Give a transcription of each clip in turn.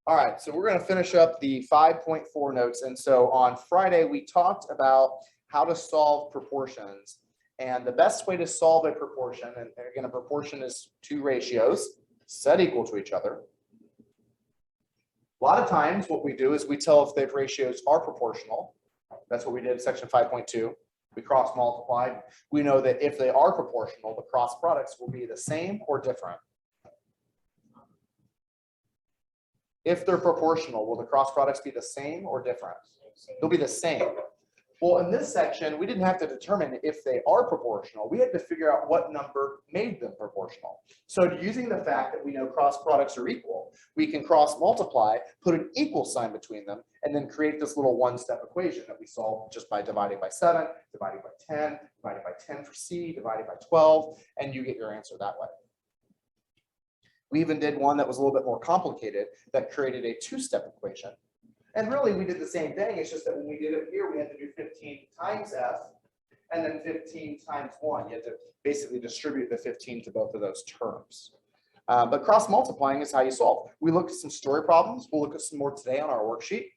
All right, so we're going to finish up the 5.4 notes. And so on Friday, we talked about how to solve proportions. And the best way to solve a proportion, and again, a proportion is two ratios set equal to each other. A lot of times what we do is we tell if the ratios are proportional. That's what we did in section 5.2. We cross multiplied. We know that if they are proportional, the cross products will be the same or different. If they're proportional, will the cross products be the same or different? They'll be the same. Well, in this section, we didn't have to determine if they are proportional. We had to figure out what number made them proportional. So using the fact that we know cross products are equal, we can cross multiply, put an equal sign between them, and then create this little one-step equation that we solve just by dividing by 7, dividing by 10, dividing by 10 for C, dividing by 12, and you get your answer that way. We even did one that was a little bit more complicated that created a two-step equation. And really, we did the same thing. It's just that when we did it here, we had to do 15 times F and then 15 times 1. You had to basically distribute the 15 to both of those terms. But cross multiplying is how you solve. We looked at some story problems. We'll look at some more today on our worksheet.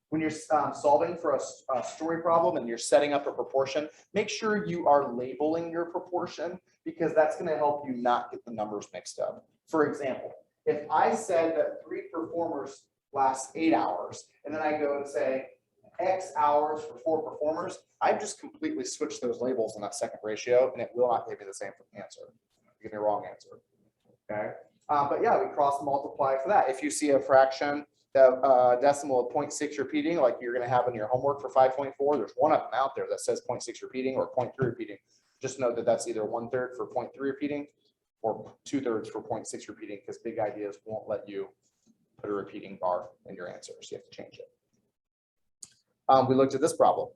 When you're solving for a story problem and you're setting up a proportion, make sure you are labeling your proportion because that's going to help you not get the numbers mixed up. For example, if I said that 3 performers last 8 hours, and then I go and say X hours for 4 performers, I've just completely switched those labels in that second ratio, and it will not give me the same answer. Give me a wrong answer. Okay. But yeah, we cross multiply for that. If you see a fraction, the decimal of 0.6 repeating, like you're going to have in your homework for 5.4, there's one of them out there that says 0.6 repeating or 0.3 repeating. Just know that that's either 1/3 for 0.3 repeating or 2/3 for 0.6 repeating, because big ideas won't let you put a repeating bar in your answer, so you have to change it. We looked at this problem.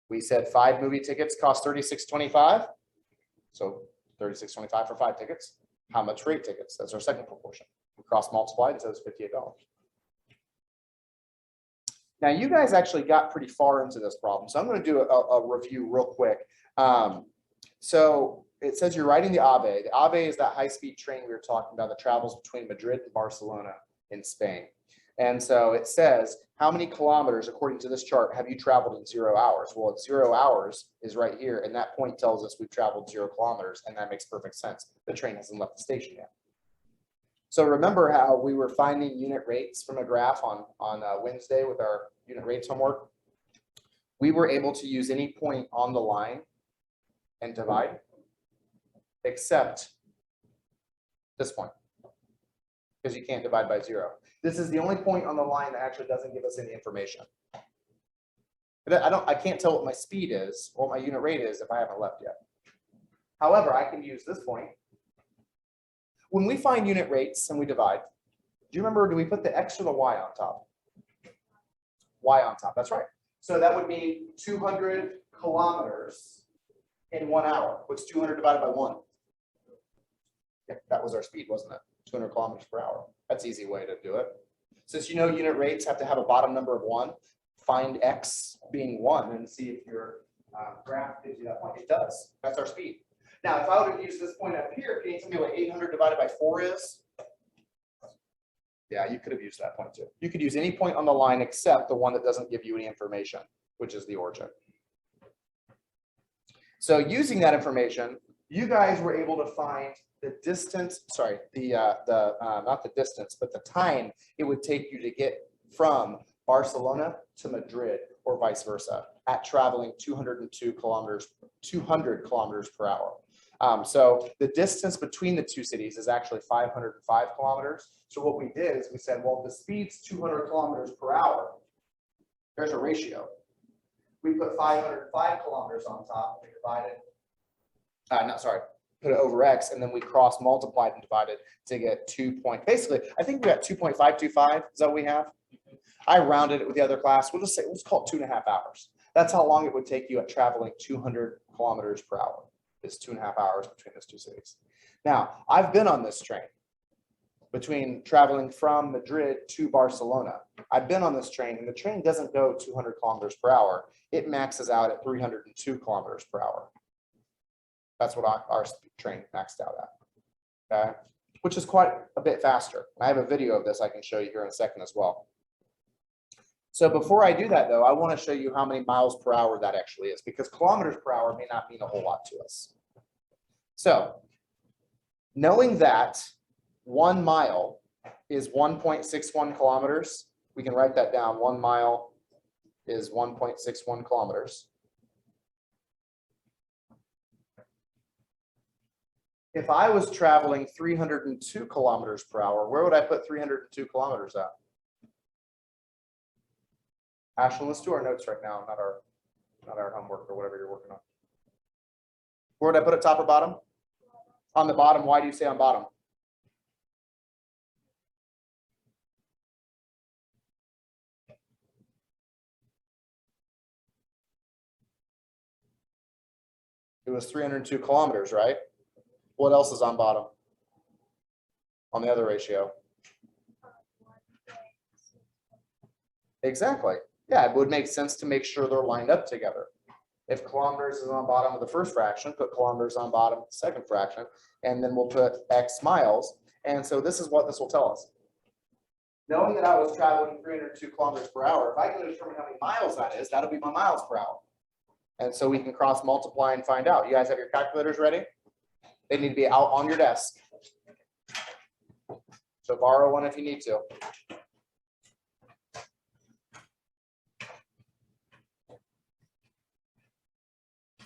We said 5 movie tickets cost $36.25, so $36.25 for 5 tickets. How much for 8 tickets? That's our second proportion. We cross multiplied, it says $58. Now, you guys actually got pretty far into this problem, so I'm going to do a review real quick. So it says you're writing the AVE. The AVE is that high-speed train we were talking about that travels between Madrid and Barcelona in Spain. And so it says, how many kilometers, according to this chart, have you traveled in 0 hours? Well, it's 0 hours is right here, and that point tells us we've traveled 0 kilometers, and that makes perfect sense. The train hasn't left the station yet. So remember how we were finding unit rates from a graph on Wednesday with our unit rates homework? We were able to use any point on the line and divide, except this point, because you can't divide by 0. This is the only point on the line that actually doesn't give us any information. I can't tell what my speed is or what my unit rate is if I haven't left yet. However, I can use this point. When we find unit rates and we divide, do you remember, do we put the X or the Y on top? Y on top, that's right. So that would mean 200 kilometers in 1 hour. What's 200 divided by 1? Yeah, that was our speed, wasn't it? 200 kilometers per hour. That's an easy way to do it. Since you know unit rates have to have a bottom number of 1, find X being 1 and see if your graph gives you that point. It does. That's our speed. Now, if I would have used this point up here, can you tell me what 800 divided by 4 is? Yeah, you could have used that point too. You could use any point on the line except the one that doesn't give you any information, which is the origin. So using that information, you guys were able to find the distance, sorry, not the distance, but the time it would take you to get from Barcelona to Madrid or vice versa at traveling 200 kilometers per hour. So the distance between the two cities is actually 505 kilometers. So what we did is we said, well, the speed's 200 kilometers per hour. There's a ratio. We put 505 kilometers on top. We divided, put it over X, and then we cross multiplied and divided to get basically, I think we got 2.525. Is that what we have? I rounded it with the other class. We'll just say, let's call it 2.5 hours. That's how long it would take you at traveling 200 kilometers per hour. Is 2.5 hours between those two cities. Now, I've been on this train between traveling from Madrid to Barcelona. I've been on this train, and the train doesn't go 200 kilometers per hour. It maxes out at 302 kilometers per hour. That's what our train maxed out at. Okay. which is quite a bit faster. I have a video of this I can show you here in a second as well. So before I do that though, I want to show you how many miles per hour that actually is, because kilometers per hour may not mean a whole lot to us. So knowing that 1 mile is 1.61 kilometers, we can write that down. 1 mile is 1.61 kilometers. If I was traveling 302 kilometers per hour, where would I put 302 kilometers at? Ashlyn, let's do our notes right now, not our homework or whatever you're working on. Where would I put it, top or bottom? On the bottom. Why do you say on bottom? It was 302 kilometers, right? What else is on bottom? On the other ratio? Exactly. Yeah, it would make sense to make sure they're lined up together. If kilometers is on bottom of the first fraction, put kilometers on bottom of the second fraction, and then we'll put X miles. And so this is what this will tell us. Knowing that I was traveling 302 kilometers per hour, if I can determine how many miles that is, that'll be my miles per hour. And so we can cross multiply and find out. You guys have your calculators ready? They need to be out on your desk. So borrow one if you need to.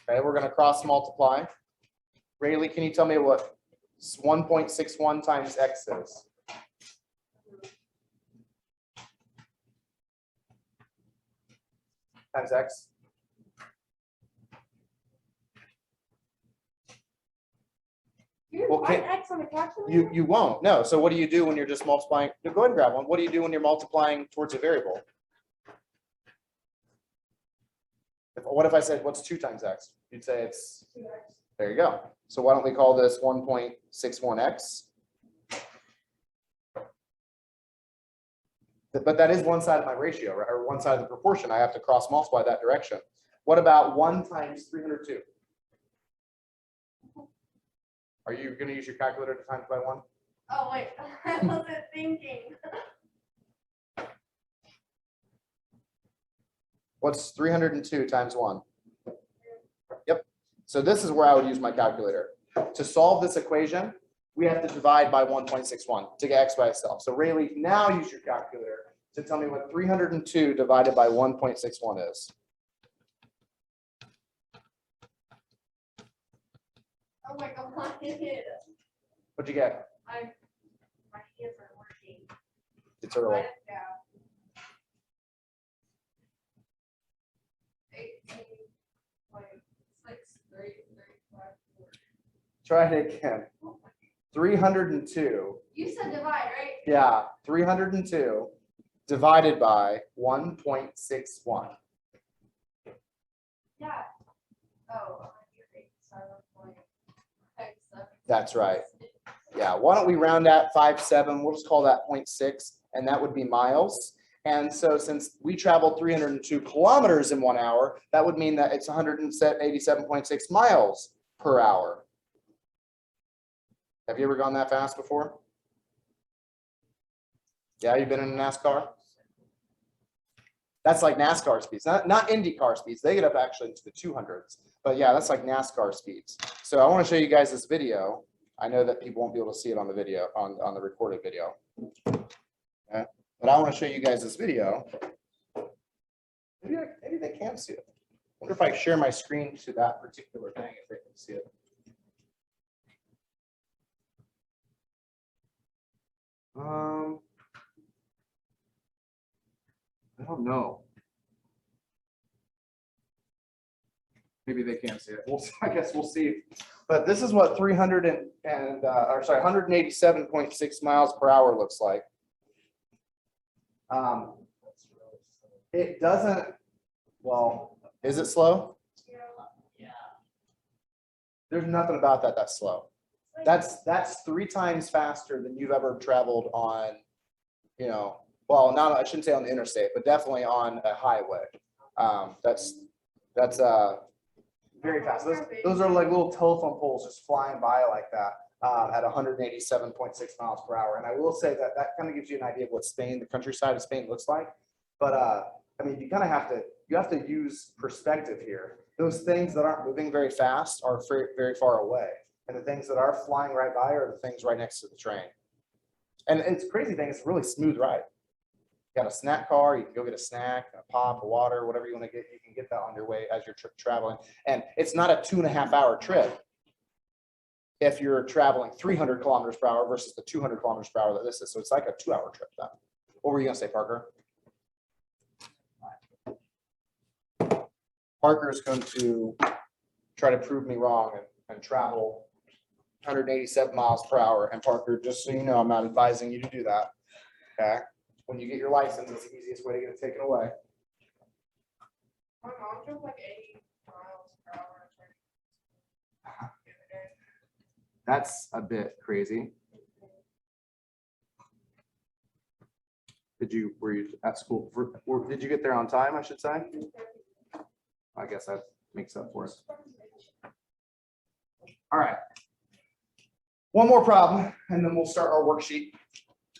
Okay, we're going to cross multiply. Rayleigh, can you tell me what 1.61 times X is? Times X. Well, X on the calculator? You won't. No. So what do you do when you're just multiplying? Go ahead and grab one. What do you do when you're multiplying towards a variable? What if I said, what's 2 times X? You'd say it's 2X. There you go. So why don't we call this 1.61X? But that is one side of my ratio, right? Or one side of the proportion. I have to cross multiply that direction. What about 1 times 302? Are you going to use your calculator to times by 1? Oh, wait. I wasn't thinking. What's 302 times 1? Yep. So this is where I would use my calculator. To solve this equation, we have to divide by 1.61 to get X by itself. So Rayleigh, now use your calculator to tell me what 302 divided by 1.61 is. Oh my God. What'd you get? My hands aren't working. It's early. Write it down. 18.6, 35, 40. Try it again. 302. You said divide, right? Yeah, 302 divided by 1.61. Yeah. Oh, you're 7.7. That's right. Yeah, why don't we round that 5.7? We'll just call that 0.6, and that would be miles. And so since we traveled 302 kilometers in 1 hour, that would mean that it's 187.6 miles per hour. Have you ever gone that fast before? Yeah, you've been in a NASCAR? That's like NASCAR speeds, not IndyCar speeds. They get up actually into the 200s. But yeah, that's like NASCAR speeds. So I want to show you guys this video. I know that people won't be able to see it on the video, on the recorded video. Okay. But I want to show you guys this video. Maybe they can see it. I wonder if I share my screen to that particular thing, if they can see it. I don't know. Maybe they can't see it. I guess we'll see. But this is what 187.6 miles per hour looks like. It doesn't, well, is it slow? Yeah. There's nothing about that that's slow. That's 3 times faster than you've ever traveled on, you know, well, not, I shouldn't say on the interstate, but definitely on a highway. That's very fast. Those are like little telephone poles just flying by like that. at 187.6 miles per hour. And I will say that that kind of gives you an idea of what Spain, the countryside of Spain looks like. But I mean, you kind of have to use perspective here. Those things that aren't moving very fast are very, very far away. And the things that are flying right by are the things right next to the train. And it's a crazy thing, it's a really smooth ride. You got a snack car, you can go get a snack, a pop, a water, whatever you want to get, you can get that on your way as you're traveling. And it's not a 2.5 hour trip if you're traveling 300 kilometers per hour versus the 200 kilometers per hour that this is. So it's like a 2 hour trip then. What were you gonna say, Parker? Parker is going to try to prove me wrong and travel 187 miles per hour. And Parker, just so you know, I'm not advising you to do that. Okay. When you get your license, it's the easiest way to get it taken away. My mom drove like 80 miles per hour. That's a bit crazy. Were you at school? Did you get there on time, I should say? I guess that makes up for it. All right. One more problem, and then we'll start our worksheet.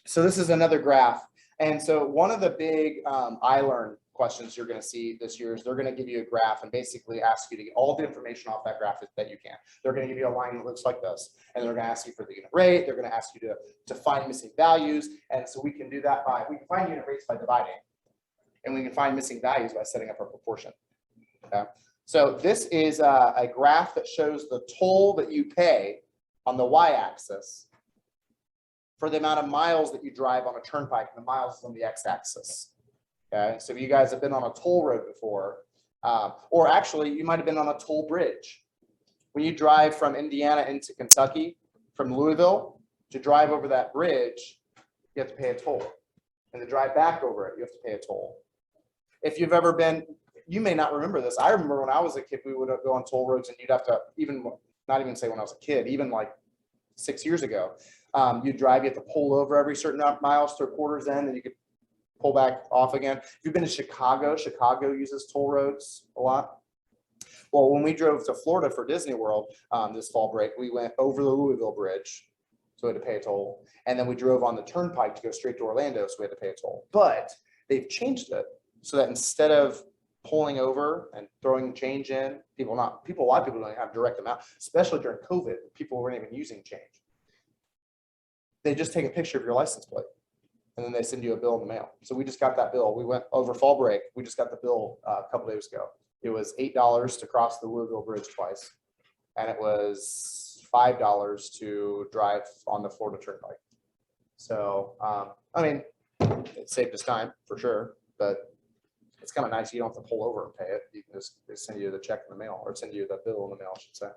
So this is another graph. And so one of the big iLearn questions you're going to see this year is they're going to give you a graph and basically ask you to get all the information off that graph that you can. They're going to give you a line that looks like this, and they're going to ask you for the unit rate. They're going to ask you to find missing values. And so we can do that we can find unit rates by dividing, and we can find missing values by setting up a proportion. Okay. So this is a graph that shows the toll that you pay on the y-axis for the amount of miles that you drive on a turnpike, and the miles is on the x-axis. Okay, so if you guys have been on a toll road before, or actually you might have been on a toll bridge. When you drive from Indiana into Kentucky, from Louisville, to drive over that bridge, you have to pay a toll. And to drive back over it, you have to pay a toll. If you've ever been, you may not remember this. I remember when I was a kid, we would go on toll roads and you'd have to, not even say when I was a kid, even like 6 years ago, you drive, you have to pull over every certain amount of miles to a quarter's end, and you could pull back off again. If you've been to Chicago, Chicago uses toll roads a lot. Well, when we drove to Florida for Disney World this fall break, we went over the Louisville Bridge, so we had to pay a toll. And then we drove on the turnpike to go straight to Orlando, so we had to pay a toll. But they've changed it so that instead of pulling over and throwing change in, a lot of people don't have direct amount, especially during COVID, people weren't even using change. They just take a picture of your license plate, and then they send you a bill in the mail. So we just got that bill. We went over fall break. We just got the bill a couple days ago. It was $8 to cross the Louisville Bridge twice, and it was $5 to drive on the Florida Turnpike. So, I mean, it saved us time for sure, but it's kind of nice. You don't have to pull over and pay it. You can just send you the check in the mail, or send you the bill in the mail, I should say.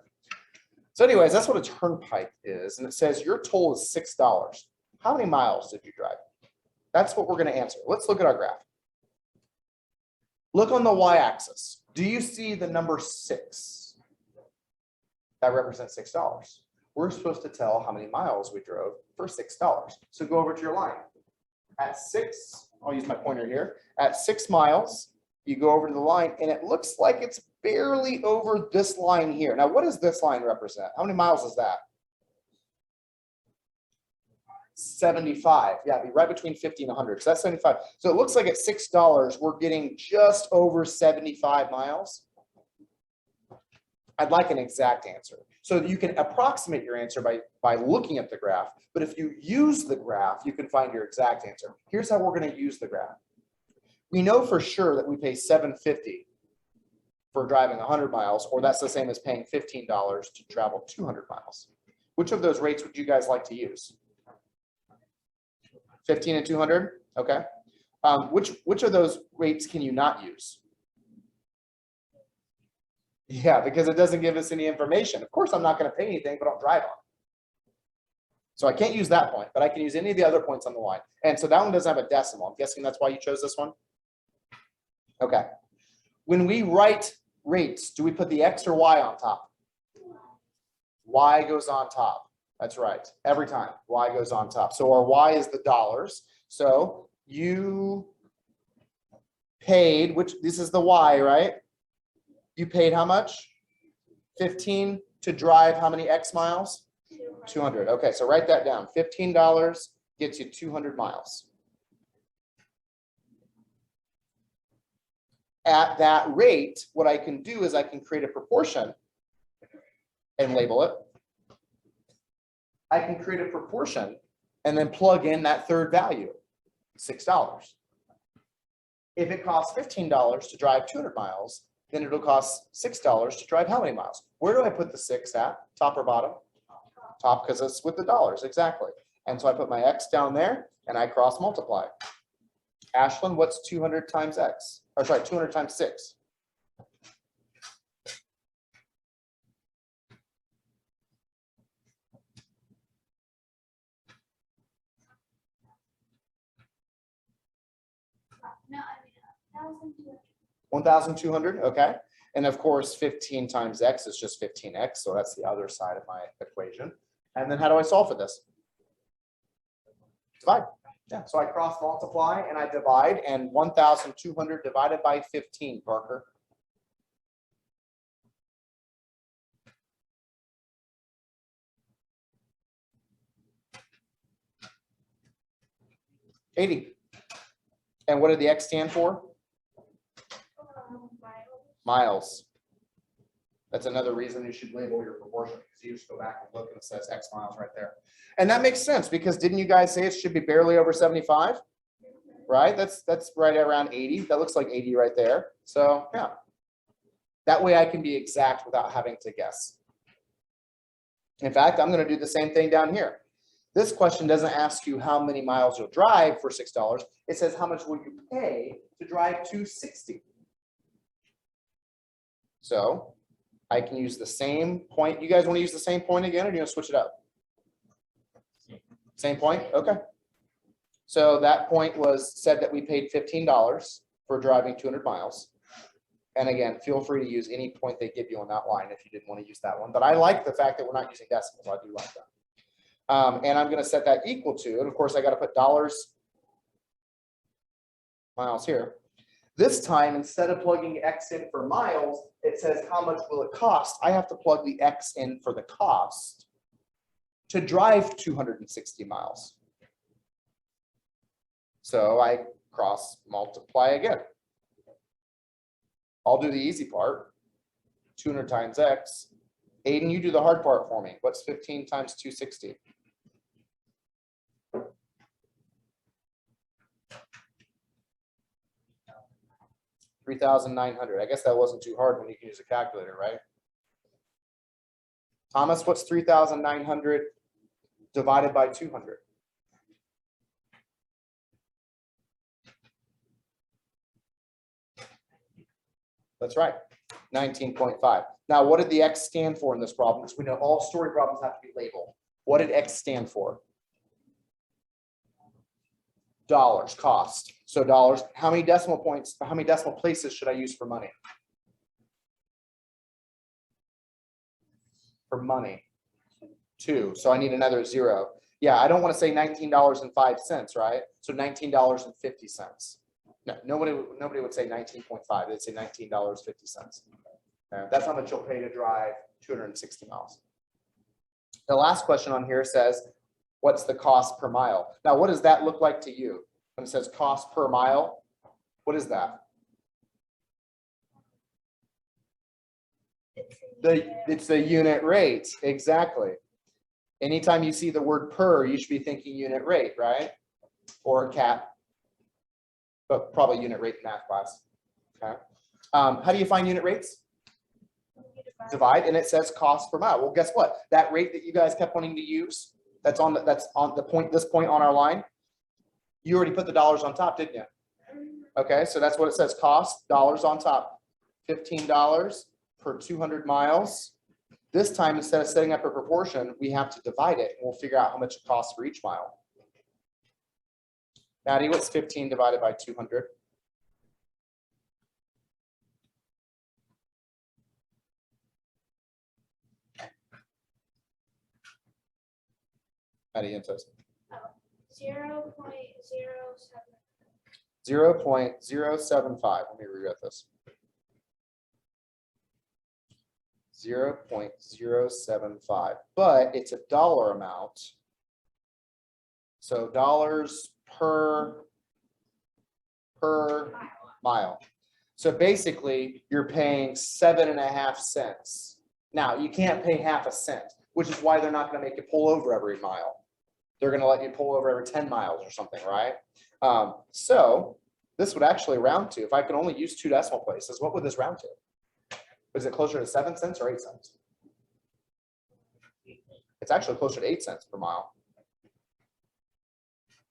So anyways, that's what a turnpike is. And it says your toll is $6. How many miles did you drive? That's what we're going to answer. Let's look at our graph. Look on the y-axis. Do you see the number 6? That represents $6. We're supposed to tell how many miles we drove for $6. So go over to your line. At 6, I'll use my pointer here. At 6 miles, you go over to the line, and it looks like it's barely over this line here. Now, what does this line represent? How many miles is that? 75. Yeah, be right between 50 and 100. So that's 75. So it looks like at $6, we're getting just over 75 miles. I'd like an exact answer. So you can approximate your answer by looking at the graph. But if you use the graph, you can find your exact answer. Here's how we're going to use the graph. We know for sure that we pay $7.50 for driving 100 miles, or that's the same as paying $15 to travel 200 miles. Which of those rates would you guys like to use? 15 and 200? Okay. Which of those rates can you not use? Yeah, because it doesn't give us any information. Of course, I'm not going to pay anything, but I'll drive on. So I can't use that point, but I can use any of the other points on the line. And so that one doesn't have a decimal. I'm guessing that's why you chose this one. Okay. When we write rates, do we put the X or Y on top? Y goes on top. That's right. Every time Y goes on top. So our Y is the dollars. So you paid, this is the Y, right? You paid how much? 15 to drive how many X miles? 200. Okay, so write that down. $15 gets you 200 miles. At that rate, what I can do is I can create a proportion and label it. I can create a proportion and then plug in that third value, $6. If it costs $15 to drive 200 miles, then it'll cost $6 to drive how many miles? Where do I put the 6 at? Top or bottom? Top, because it's with the dollars, exactly. And so I put my X down there and I cross multiply. Ashlyn, what's 200 times X? Or sorry, 200 times 6. No, I mean, 1,200. 1,200, okay. And of course, 15 times X is just 15X, so that's the other side of my equation. And then how do I solve for this? Divide. Yeah, so I cross multiply and I divide, and 1,200 divided by 15, Parker. $80. And what did the X stand for? Miles. That's another reason you should label your proportion, because you just go back and look and it says X miles right there. And that makes sense, because didn't you guys say it should be barely over 75? Right? That's right around 80. That looks like 80 right there. So yeah. That way I can be exact without having to guess. In fact, I'm going to do the same thing down here. This question doesn't ask you how many miles you'll drive for $6. It says how much will you pay to drive 260. So I can use the same point. You guys want to use the same point again, or do you want to switch it up? Same point? Okay. So that point was said that we paid $15 for driving 200 miles. And again, feel free to use any point they give you on that line if you didn't want to use that one. But I like the fact that we're not using decimals. I do like that. And I'm going to set that equal to, and of course I got to put dollars, miles here. This time, instead of plugging X in for miles, it says how much will it cost? I have to plug the X in for the cost to drive 260 miles. So I cross multiply again. I'll do the easy part. 200 times X. Aiden, you do the hard part for me. What's 15 times 260? $3,900. I guess that wasn't too hard when you can use a calculator, right? Thomas, what's 3,900 divided by 200? That's right, 19.5. Now, what did the X stand for in this problem? Because we know all story problems have to be labeled. What did X stand for? Dollars, cost. So dollars, how many decimal points, how many decimal places should I use for money? For money, 2. So I need another 0. Yeah, I don't want to say $19.05, right? So $19.50. No, nobody would say 19.5. They'd say $19.50. That's how much you'll pay to drive 260 miles. The last question on here says, what's the cost per mile? Now, what does that look like to you? When it says cost per mile, what is that? It's the unit rate, exactly. Anytime you see the word per, you should be thinking unit rate, right? Or cap, but probably unit rate in math class. Okay. How do you find unit rates? Divide, and it says cost per mile. Well, guess what? That rate that you guys kept wanting to use, that's on the point, this point on our line. You already put the dollars on top, didn't you? Okay, so that's what it says, cost, dollars on top. $15 per 200 miles. This time, instead of setting up a proportion, we have to divide it, and we'll figure out how much it costs for each mile. Maddie, what's 15 divided by 200? Maddie, answers. 0.07. 0.075. Let me rewrite this. 0.075, but it's a dollar amount. So dollars per mile. So basically you're paying 7.5 cents. Now you can't pay half a cent, which is why they're not going to make you pull over every mile. They're going to let you pull over every 10 miles or something, right? So this would actually round to, if I could only use 2 decimal places, what would this round to? Is it closer to 7 cents or 8 cents? It's actually closer to 8 cents per mile.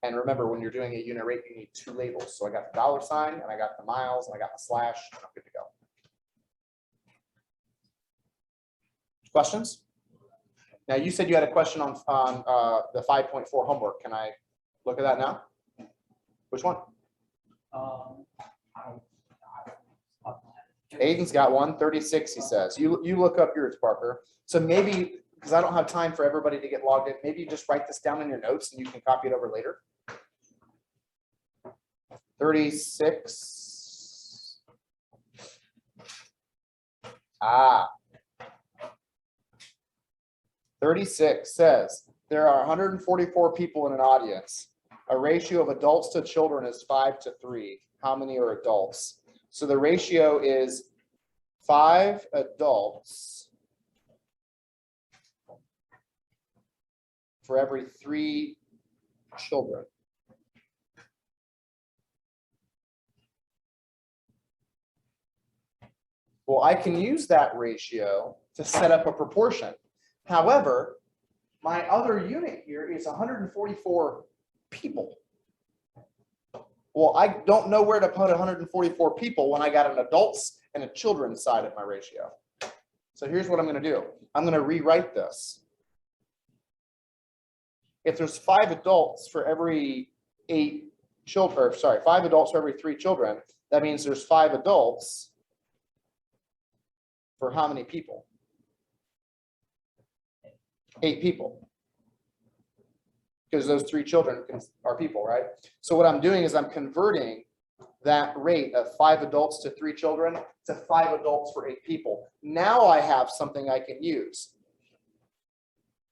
And remember, when you're doing a unit rate, you need 2 labels. So I got the dollar sign, and I got the miles, and I got the slash, and I'm good to go. Questions? Now, you said you had a question on the 5.4 homework. Can I look at that now? Which one? Aiden's got one, 36, he says. You look up yours, Parker. So maybe, because I don't have time for everybody to get logged in, maybe you just write this down in your notes and you can copy it over later. 36. 36 says, there are 144 people in an audience. A ratio of adults to children is 5:3. How many are adults? So the ratio is 5 adults for every 3 children. Well, I can use that ratio to set up a proportion. However, my other unit here is 144 people. Well, I don't know where to put 144 people when I got an adults and a children's side of my ratio. So here's what I'm going to do. I'm going to rewrite this. If there's 5 adults for every 8 children, or sorry, 5 adults for every 3 children, that means there's 5 adults for how many people? 8 people. Because those 3 children are people, right? So what I'm doing is I'm converting that rate of 5 adults to 3 children to 5 adults for 8 people. Now I have something I can use.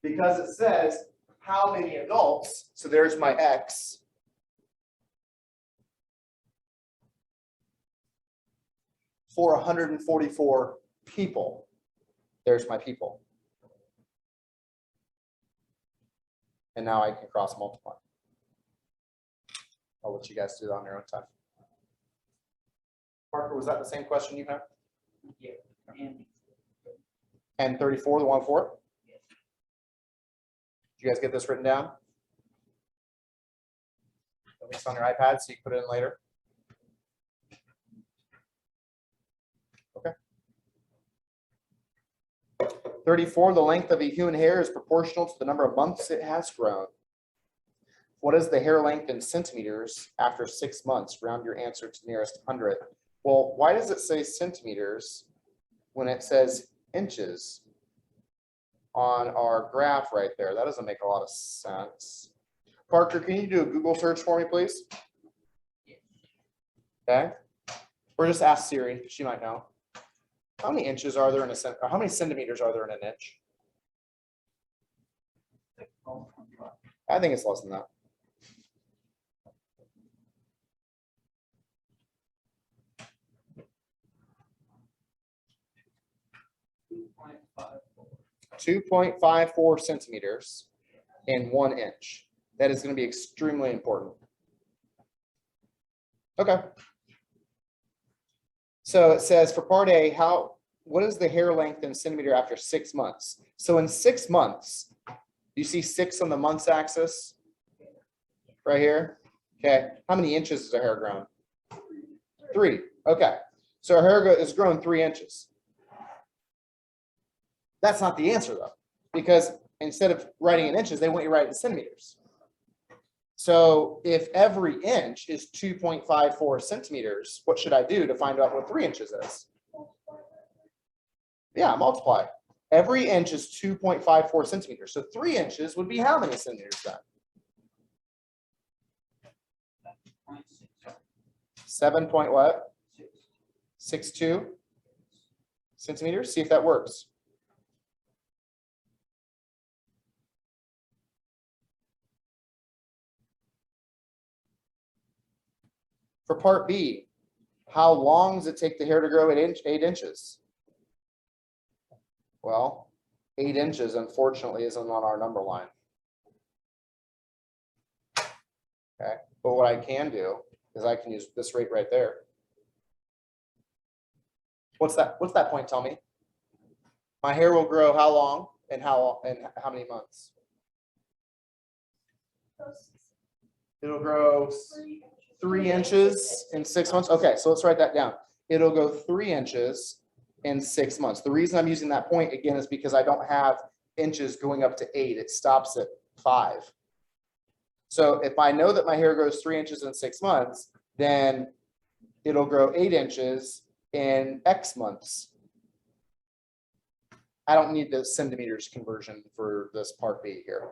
Because it says how many adults, so there's my X. For 144 people. There's my people. And now I can cross multiply. I'll let you guys do that on your own time. Parker, was that the same question you had? Yeah. And 34, the one before? Yes. Did you guys get this written down? At least on your iPad, so you can put it in later. Okay. 34, the length of a human hair is proportional to the number of months it has grown. What is the hair length in centimeters after 6 months? Round your answer to nearest 100. Well, why does it say centimeters when it says inches on our graph right there? That doesn't make a lot of sense. Parker, can you do a Google search for me, please? Okay. Or just ask Siri. She might know. How many inches are there in a cent? Or how many centimeters are there in an inch? I think it's less than that. .54 centimeters in 1 inch. That is going to be extremely important. Okay. So it says for part A, what is the hair length in centimeter after 6 months? So in 6 months, you see 6 on the months axis right here. Okay. How many inches is our hair grown? 3. Okay. So our hair is grown 3 inches. That's not the answer though, because instead of writing in inches, they want you to write in centimeters. So if every inch is 2.54 centimeters, what should I do to find out what 3 inches is? Yeah, multiply. Every inch is 2.54 centimeters. So 3 inches would be how many centimeters then? 7 point what? 62 centimeters. See if that works. For part B, how long does it take the hair to grow 8 inches? Well, 8 inches unfortunately isn't on our number line. Okay, but what I can do is I can use this rate right there. What's that point tell me? My hair will grow how long and how many months? It'll grow 3 inches in 6 months. Okay, so let's write that down. It'll go 3 inches in 6 months. The reason I'm using that point again is because I don't have inches going up to 8. It stops at 5. So if I know that my hair grows 3 inches in 6 months, then it'll grow 8 inches in X months. I don't need the centimeters conversion for this part B here.